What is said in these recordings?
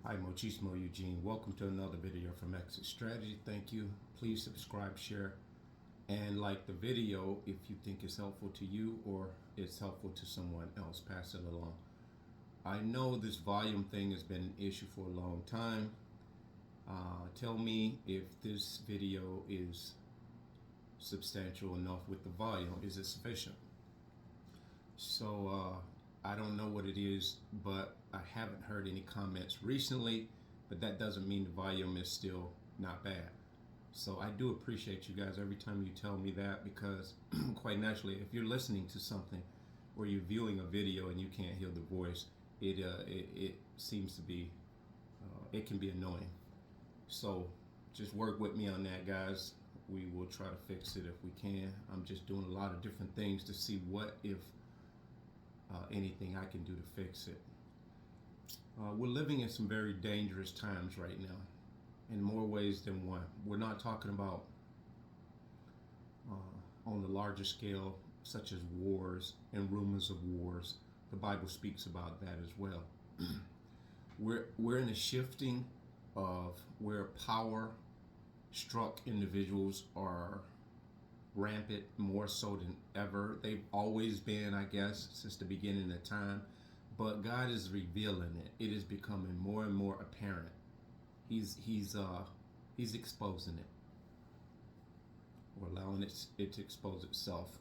Hi, Mochismo Eugene. Welcome to another video from Exit Strategy. Thank you. Please subscribe, share, and like the video if you think it's helpful to you or it's helpful to someone else. Pass it along. I know this volume thing has been an issue for a long time. Tell me if this video is substantial enough with the volume. Is it sufficient? So I don't know what it is, but I haven't heard any comments recently, but that doesn't mean the volume is still not bad. So I do appreciate you guys every time you tell me that, because quite naturally, if you're listening to something or you're viewing a video and you can't hear the voice, it seems to be, it can be annoying. So just work with me on that, guys. We will try to fix it if we can. I'm just doing a lot of different things to see what, if anything I can do to fix it. We're living in some very dangerous times right now, in more ways than one. We're not talking about on the larger scale, such as wars and rumors of wars. The Bible speaks about that as well. We're in a shifting of where power struck individuals are rampant, more so than ever. They've always been, I guess, since the beginning of time, but God is revealing it. It is becoming more and more apparent. He's exposing it, or allowing it to expose itself.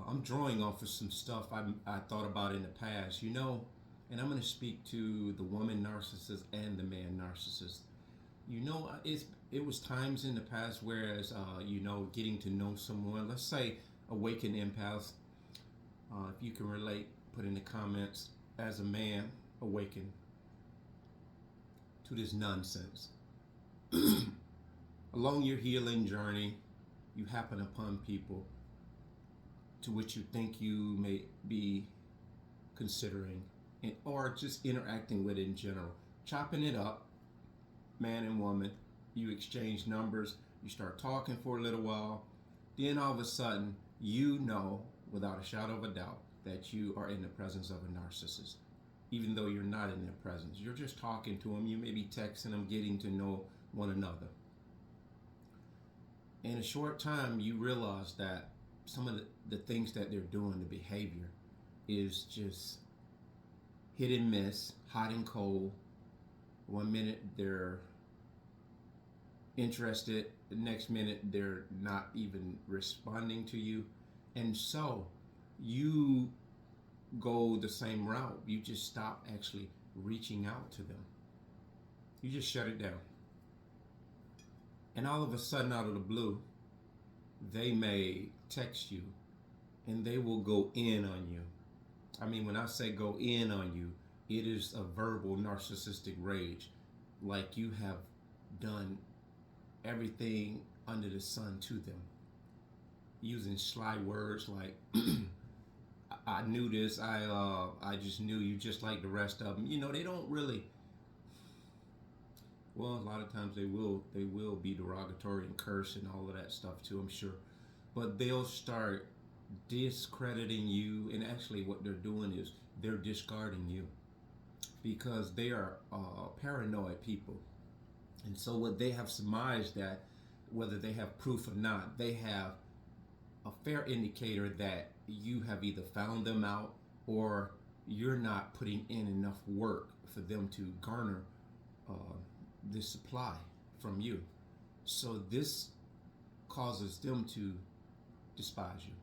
I'm drawing off of some stuff I thought about in the past, and I'm going to speak to the woman narcissist and the man narcissist. It was times in the past, whereas, getting to know someone, let's say awakened empath, if you can relate, put in the comments, as a man awakened to this nonsense. Along your healing journey, you happen upon people to which you think you may be considering or just interacting with in general, chopping it up, man and woman. You exchange numbers, you start talking for a little while, then all of a sudden, without a shadow of a doubt, that you are in the presence of a narcissist. Even though you're not in their presence, you're just talking to them, you may be texting them, getting to know one another. In a short time, you realize that some of the things that they're doing, the behavior, is just hit and miss, hot and cold. One minute they're interested, the next minute they're not even responding to you. And so you go the same route. You just stop actually reaching out to them. You just shut it down. And all of a sudden, out of the blue, they may text you and they will go in on you. I mean, when I say go in on you, it is a verbal narcissistic rage, like you have done everything under the sun to them, using sly words like I knew this, I just knew you, just like the rest of them. They don't really, well, a lot of times they will be derogatory and curse and all of that stuff too, I'm sure, but they'll start discrediting you, and actually what they're doing is they're discarding you, because they are paranoid people. And so what they have surmised, that whether they have proof or not, they have a fair indicator that you have either found them out or you're not putting in enough work for them to garner this supply from you. So this causes them to despise you.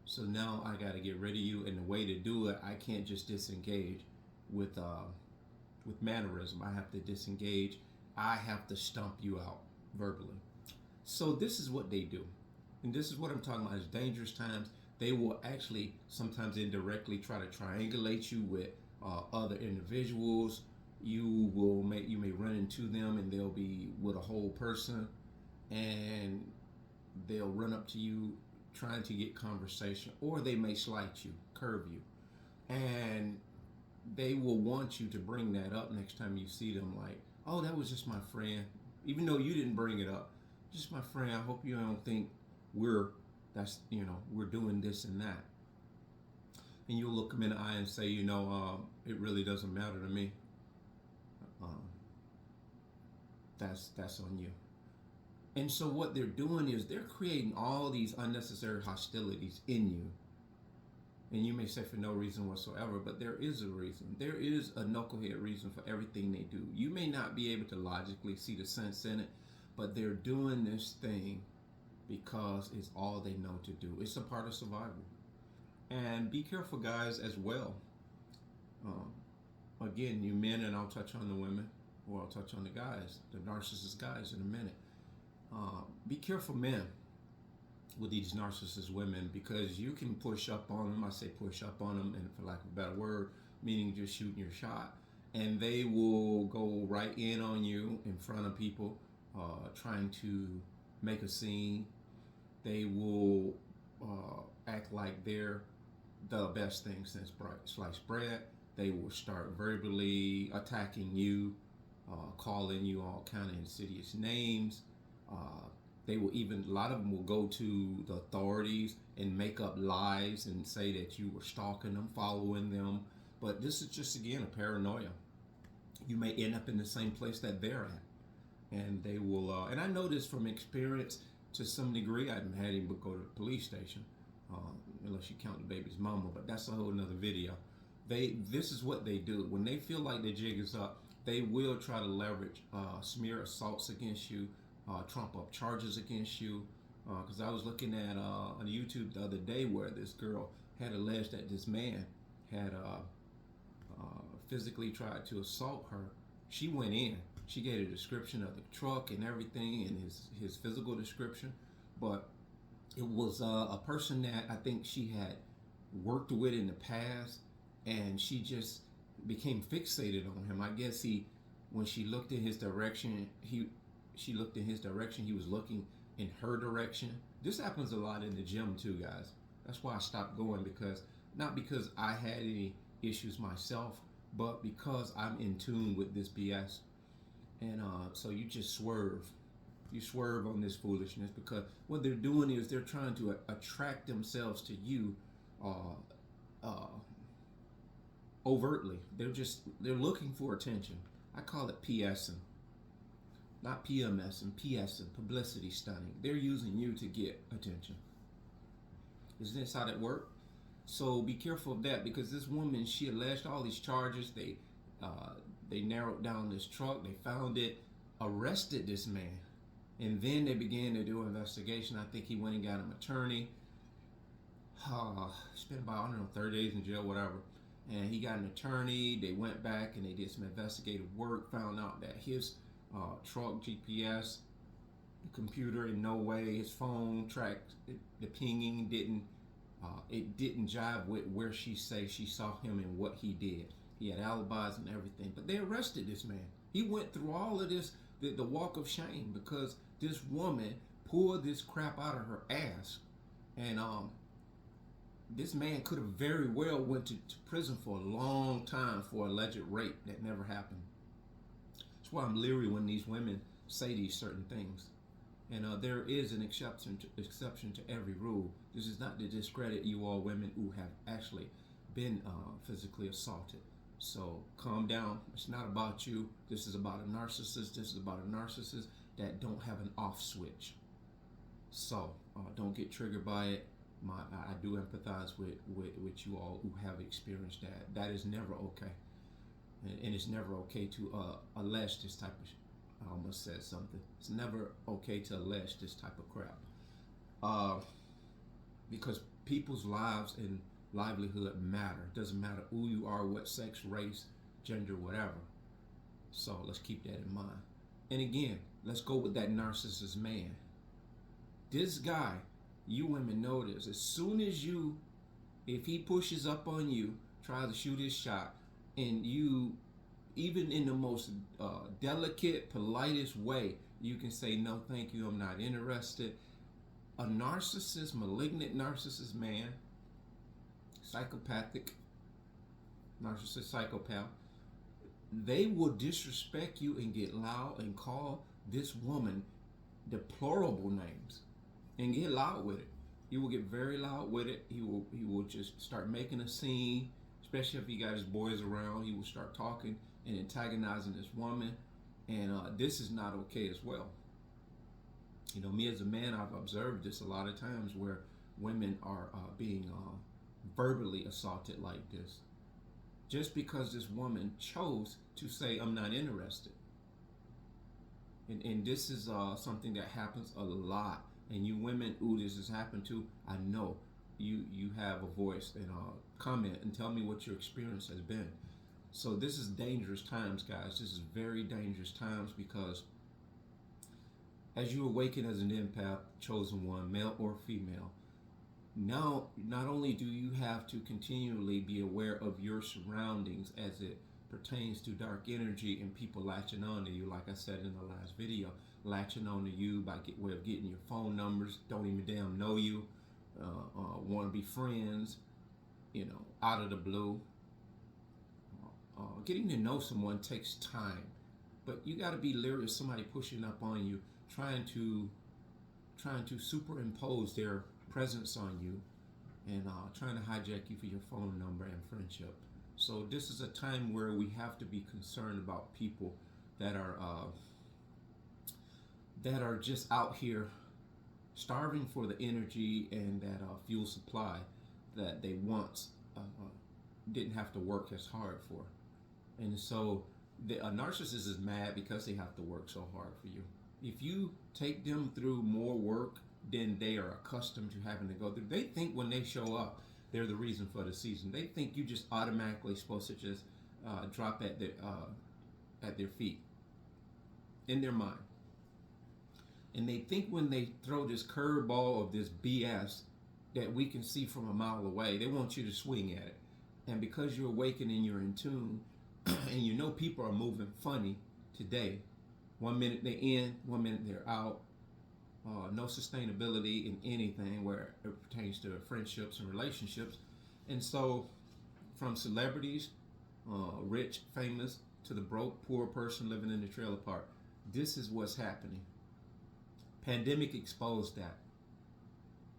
So now I got to get rid of you, and the way to do it, I can't just disengage with mannerism. I have to disengage. I have to stomp you out verbally. So this is what they do. And this is what I'm talking about, is dangerous times. They will actually sometimes indirectly try to triangulate you with other individuals. You may run into them and they'll be with a whole person, and they'll run up to you trying to get conversation, or they may slight you, curve you, and they will want you to bring that up next time you see them, like, oh, that was just my friend, even though you didn't bring it up. Just my friend. I hope you don't think we're doing this and that. And you'll look them in the eye and say, it really doesn't matter to me. um, that's on you. And so what they're doing is they're creating all these unnecessary hostilities in you. And you may say for no reason whatsoever, but there is a reason. There is a knucklehead reason for everything they do. You may not be able to logically see the sense in it, but they're doing this thing because it's all they know to do. It's a part of survival. And be careful, guys, as well. Again, you men, and I'll touch on the women, or I'll touch on the guys, the narcissist guys in a minute. Be careful, men, with these narcissist women, because you can push up on them. I say push up on them, and for lack of a better word, meaning just shooting your shot. And they will go right in on you in front of people, trying to make a scene. They will act like they're the best thing since sliced bread. They will start verbally attacking you, calling you all kind of insidious names. They will even, a lot of them will go to the authorities and make up lies and say that you were stalking them, following them. But this is just, again, a paranoia. You may end up in the same place that they're at. And they will, and I know this from experience to some degree. I haven't had him go to the police station, unless you count the baby's mama, but that's a whole nother video. This is what they do. When they feel like the jig is up, they will try to leverage smear assaults against you, trump up charges against you. Because I was looking at on YouTube the other day where this girl had alleged that this man had physically tried to assault her. She went in. She gave a description of the truck and everything, and his physical description. But it was a person that I think she had worked with in the past, and she just became fixated on him. I guess when she looked in his direction, she looked in his direction, he was looking in her direction. This happens a lot in the gym too, guys. That's why I stopped going, not because I had any issues myself, but because I'm in tune with this BS. And so you just swerve. You swerve on this foolishness, because what they're doing is they're trying to attract themselves to you overtly. They're looking for attention. I call it PSing. Not PMS and PSing, publicity stunting. They're using you to get attention. Isn't this how that works? So be careful of that, because this woman, she alleged all these charges. They narrowed down this truck. They found it, arrested this man, and then they began to do an investigation. I think he went and got an attorney. Spent about, 30 days in jail, whatever. And he got an attorney. They went back and they did some investigative work, found out that his truck GPS, the computer, in no way, his phone tracked the pinging, it didn't jive with where she saw him and what he did. He had alibis and everything, but they arrested this man. He went through all of this, the walk of shame, because this woman pulled this crap out of her ass. And this man could have very well went to prison for a long time for alleged rape that never happened. That's why I'm leery when these women say these certain things. And there is an exception to every rule. This is not to discredit you all women who have actually been physically assaulted. So calm down. It's not about you. This is about a narcissist. This is about a narcissist that don't have an off switch. So don't get triggered by it. I do empathize with you all who have experienced that. That is never okay. And it's never okay to allege this type of I almost said something. It's never okay to allege this type of crap. Because people's lives and livelihood matter. It doesn't matter who you are, what sex, race, gender, whatever. So let's keep that in mind. And again, let's go with that narcissist man. This guy, you women know this. As soon as if he pushes up on you, tries to shoot his shot, and you, even in the most delicate, politest way, you can say, no, thank you, I'm not interested. A narcissist, malignant narcissist man, psychopathic, narcissist psychopath, they will disrespect you and get loud and call this woman deplorable names and get loud with it. He will get very loud with it. He will just start making a scene, especially if he got his boys around. He will start talking and antagonizing this woman, and this is not okay as well. You know, me as a man, I've observed this a lot of times where women are being verbally assaulted like this, just because this woman chose to say, I'm not interested. And this is something that happens a lot. And you women, ooh, this has happened to, I know you have a voice, and comment and tell me what your experience has been. So this is dangerous times, guys. This is very dangerous times, because as you awaken as an empath, chosen one, male or female, now not only do you have to continually be aware of your surroundings as it pertains to dark energy and people latching on to you, like I said in the last video, latching on to you by way of getting your phone numbers, don't even damn know you, want to be friends, you know, out of the blue. Getting to know someone takes time, but you got to be leery of somebody pushing up on you, trying to superimpose their presence on you, and trying to hijack you for your phone number and friendship. So this is a time where we have to be concerned about people that are just out here starving for the energy and that fuel supply that they once didn't have to work as hard for. And so a narcissist is mad because they have to work so hard for you. If you take them through more work than they are accustomed to having to go through, they think when they show up, they're the reason for the season. They think you just automatically supposed to just drop at their feet, in their mind. And they think when they throw this curveball of this BS that we can see from a mile away, they want you to swing at it. And because you're awakened and you're in tune, and you know people are moving funny today, 1 minute they're in, 1 minute they're out. No sustainability in anything where it pertains to friendships and relationships. And so from celebrities, rich, famous, to the broke, poor person living in the trailer park, this is what's happening. Pandemic exposed that.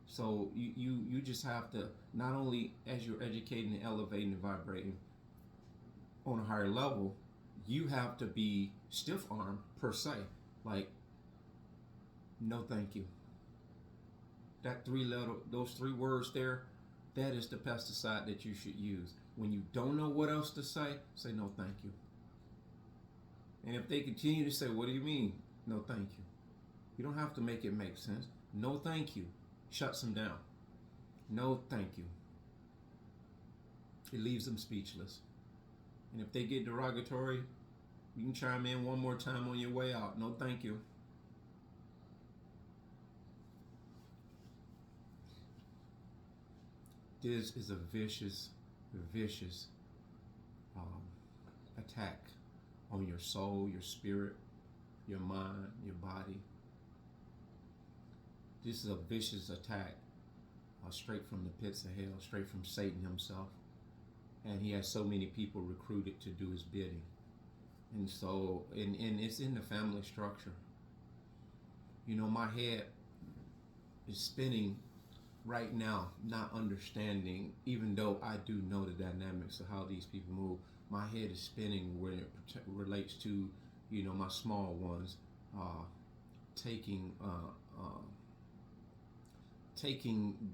So you just have to, not only as you're educating and elevating and vibrating on a higher level, you have to be stiff-armed per se. Like, no thank you. Those three words there, that is the pesticide that you should use. When you don't know what else to say no thank you. And if they continue to say, what do you mean? No thank you. You don't have to make it make sense. No thank you. Shuts them down. No thank you. It leaves them speechless. And if they get derogatory, you can chime in one more time on your way out. No thank you. This is a vicious attack on your soul, your spirit, your mind, your body. This is a vicious attack straight from the pits of hell, straight from Satan himself. And he has so many people recruited to do his bidding. And so, and it's in the family structure. You know, my head is spinning right now, not understanding, even though I do know the dynamics of how these people move. My head is spinning when it relates to, you know, my small ones taking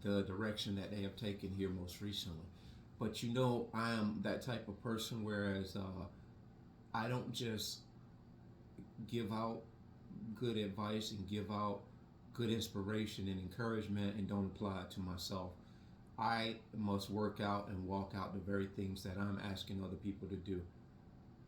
the direction that they have taken here most recently. But you know, I am that type of person, whereas I don't just give out good advice and give out good inspiration and encouragement and don't apply it to myself. I must work out and walk out the very things that I'm asking other people to do.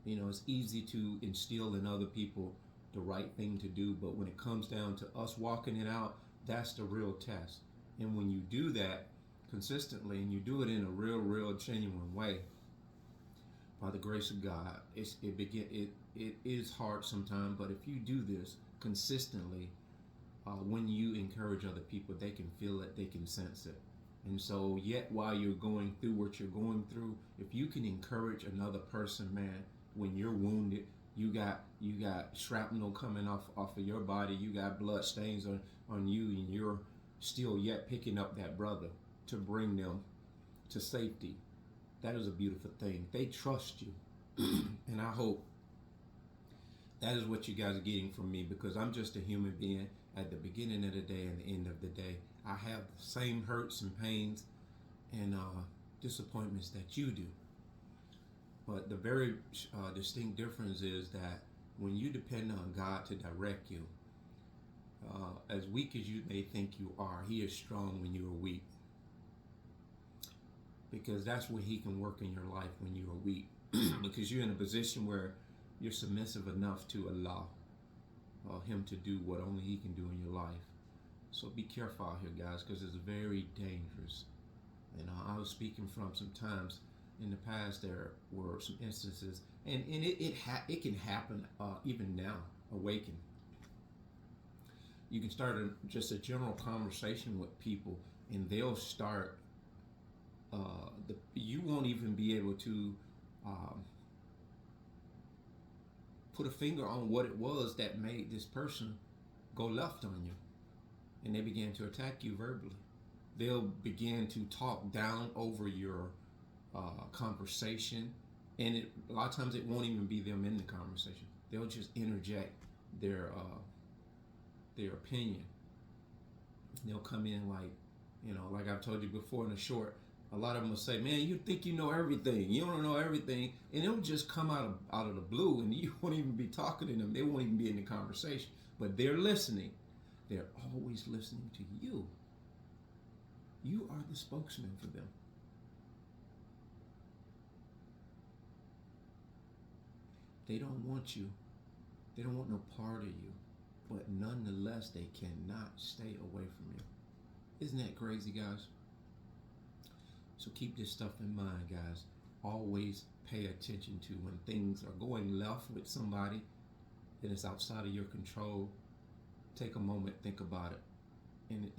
You know, it's easy to instill in other people the right thing to do, but when it comes down to us walking it out, that's the real test. And when you do that consistently, and you do it in a real genuine way, by the grace of God, it is hard sometimes, but if you do this consistently, when you encourage other people, they can feel it, they can sense it. And so yet while you're going through what you're going through, if you can encourage another person, man, when you're wounded, you got shrapnel coming off of your body, you got blood stains on you, and you're still yet picking up that brother to bring them to safety. That is a beautiful thing. They trust you. And I hope that is what you guys are getting from me, because I'm just a human being at the beginning of the day and the end of the day. I have the same hurts and pains and disappointments that you do. But the very distinct difference is that when you depend on God to direct you, as weak as you may think you are, He is strong when you are weak. Because that's where He can work in your life when you are weak. Because you're in a position where you're submissive enough to allow Him to do what only He can do in your life. So be careful out here, guys, because it's very dangerous. And I was speaking from some times in the past. There were some instances, and it can happen even now. Awaken. You can start just a general conversation with people, and they'll start. You won't even be able to put a finger on what it was that made this person go left on you, and they began to attack you verbally. They'll begin to talk down over your conversation, and a lot of times it won't even be them in the conversation. They'll just interject their opinion. They'll come in like I've told you before in the short. A lot of them will say, "Man, you think you know everything. You don't know everything," and it'll just come out of the blue, and you won't even be talking to them. They won't even be in the conversation, but they're listening. They're always listening to you. You are the spokesman for them. They don't want you. They don't want no part of you. But nonetheless, they cannot stay away from you. Isn't that crazy, guys? So keep this stuff in mind, guys. Always pay attention to when things are going left with somebody that is outside of your control. Take a moment, think about it, and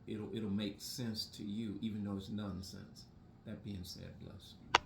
it'll make sense to you, even though it's nonsense. That being said, bless.